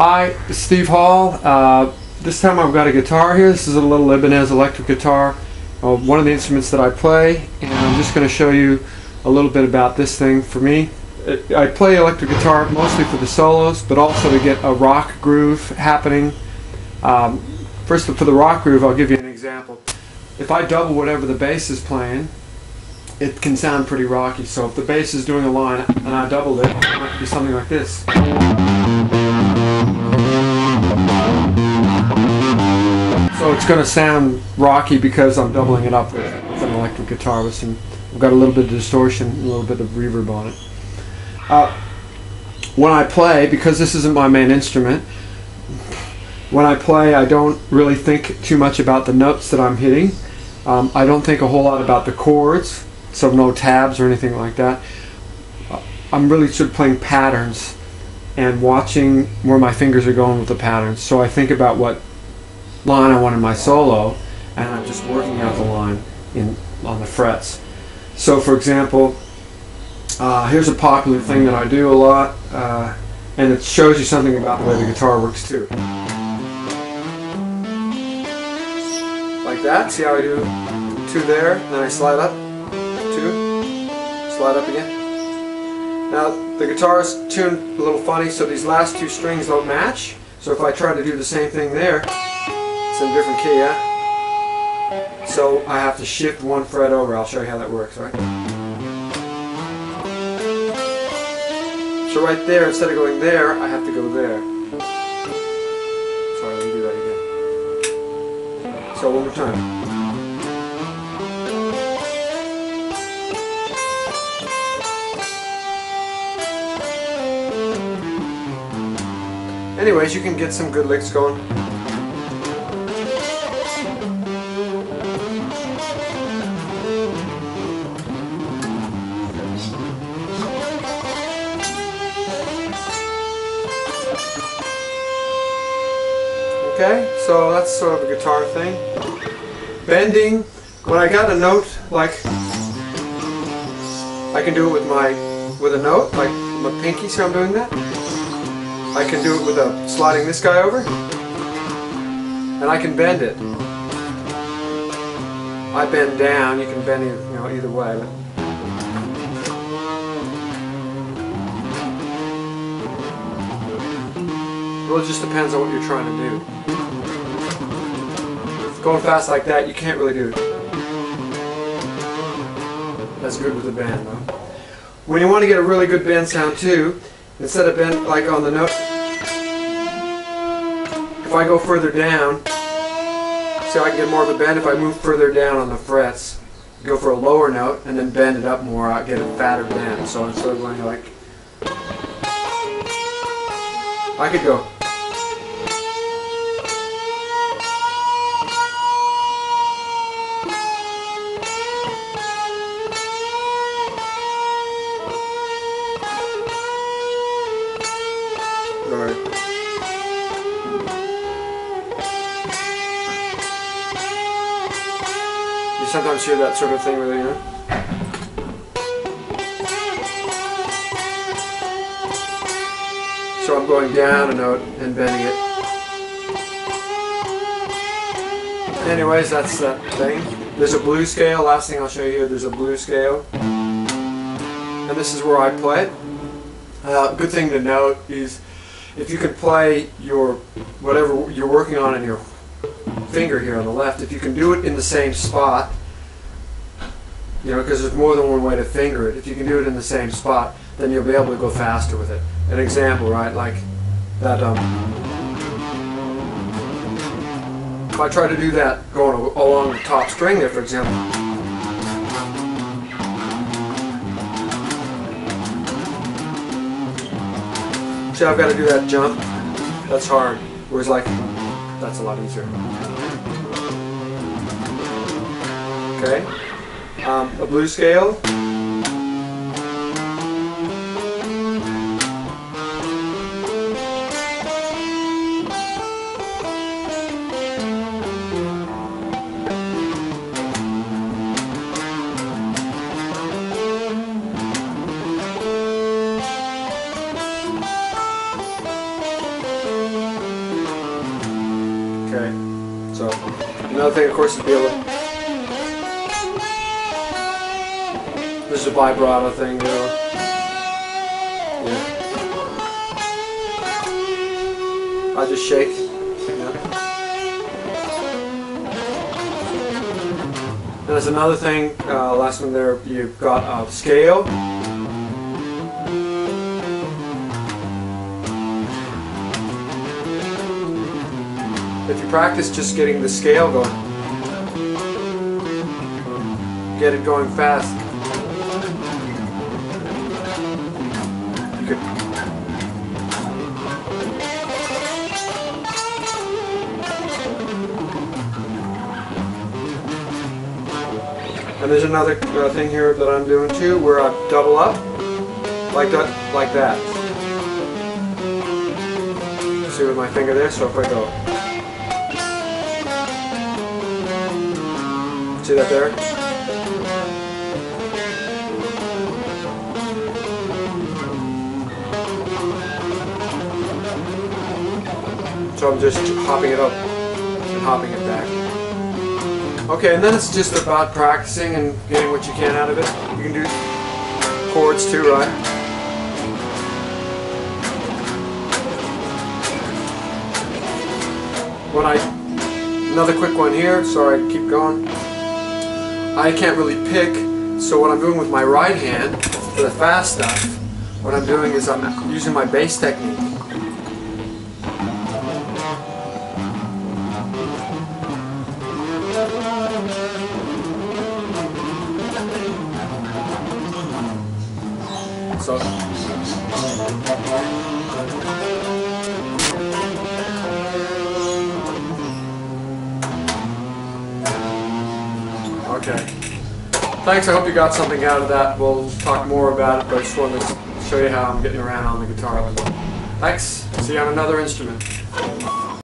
Hi, Steve Hall. This time I've got a guitar here. This is a little Ibanez electric guitar, one of the instruments that I play, and I'm just going to show you a little bit about this thing. For me, I play electric guitar mostly for the solos, but also to get a rock groove happening. First, for the rock groove, I'll give you an example. If I double whatever the bass is playing, it can sound pretty rocky. So if the bass is doing a line and I doubled it, it might be something like this. So it's going to sound rocky because I'm doubling it up with an electric guitar with some. I've got a little bit of distortion, a little bit of reverb on it. When I play, because this isn't my main instrument, when I play I don't really think too much about the notes that I'm hitting. I don't think a whole lot about the chords, so no tabs or anything like that. I'm really sort of playing patterns and watching where my fingers are going with the patterns. So I think about what line I want in my solo, and I'm just working out the line on the frets. So for example, here's a popular thing that I do a lot, and it shows you something about the way the guitar works too. Like that. See how I do 2 there, then I slide up, 2, slide up again. Now the guitar is tuned a little funny, so these last 2 strings don't match. So if I try to do the same thing there, it's in a different key, yeah? So I have to shift 1 fret over. I'll show you how that works, right? So right there, instead of going there, I have to go there. Sorry, let me do that again. So one more time. Anyways, you can get some good licks going. Okay, so that's sort of a guitar thing. Bending, when I got a note, like I can do it with a note, like my pinky, so I'm doing that. I can do it with sliding this guy over, and I can bend it. I bend down, you can bend it, either way. But well, it just depends on what you're trying to do. Going fast like that, you can't really do it. That's good with the bend, though. When you want to get a really good bend sound too, instead of bend like on the note, if I go further down, see how I can get more of a bend if I move further down on the frets, go for a lower note and then bend it up more, I get a fatter bend. So instead of going like, I could go. Alright. You sometimes hear that sort of thing with it, So I'm going down a note and bending it. Anyways, that's that thing. There's a blues scale. Last thing I'll show you, there's a blues scale. And this is where I play it. Good thing to note is if you can play whatever you're working on in your finger here on the left, if you can do it in the same spot, because there's more than one way to finger it. If you can do it in the same spot, then you'll be able to go faster with it. An example, right, like that. If I try to do that going along the top string there, for example. See, I've got to do that jump. That's hard. Whereas, like, that's a lot easier. Okay. A blues scale. Okay. So another thing, of course, is be able to. This is a vibrato thing, you know. Yeah. I just shake. Yeah. There's another thing. Last one there. You've got a scale. If you practice just getting the scale going, get it going fast. You could. And there's another thing here that I'm doing too, where I double up, like that, like that. See with my finger there. So if I go. See that there? So I'm just hopping it up and hopping it back. Okay, and then it's just about practicing and getting what you can out of it. You can do chords too, right? Another quick one here, sorry, keep going. I can't really pick, so what I'm doing with my right hand for the fast stuff, what I'm doing is I'm using my bass technique. So okay. Thanks, I hope you got something out of that. We'll talk more about it, but I just wanted to show you how I'm getting around on the guitar. Thanks. See you on another instrument.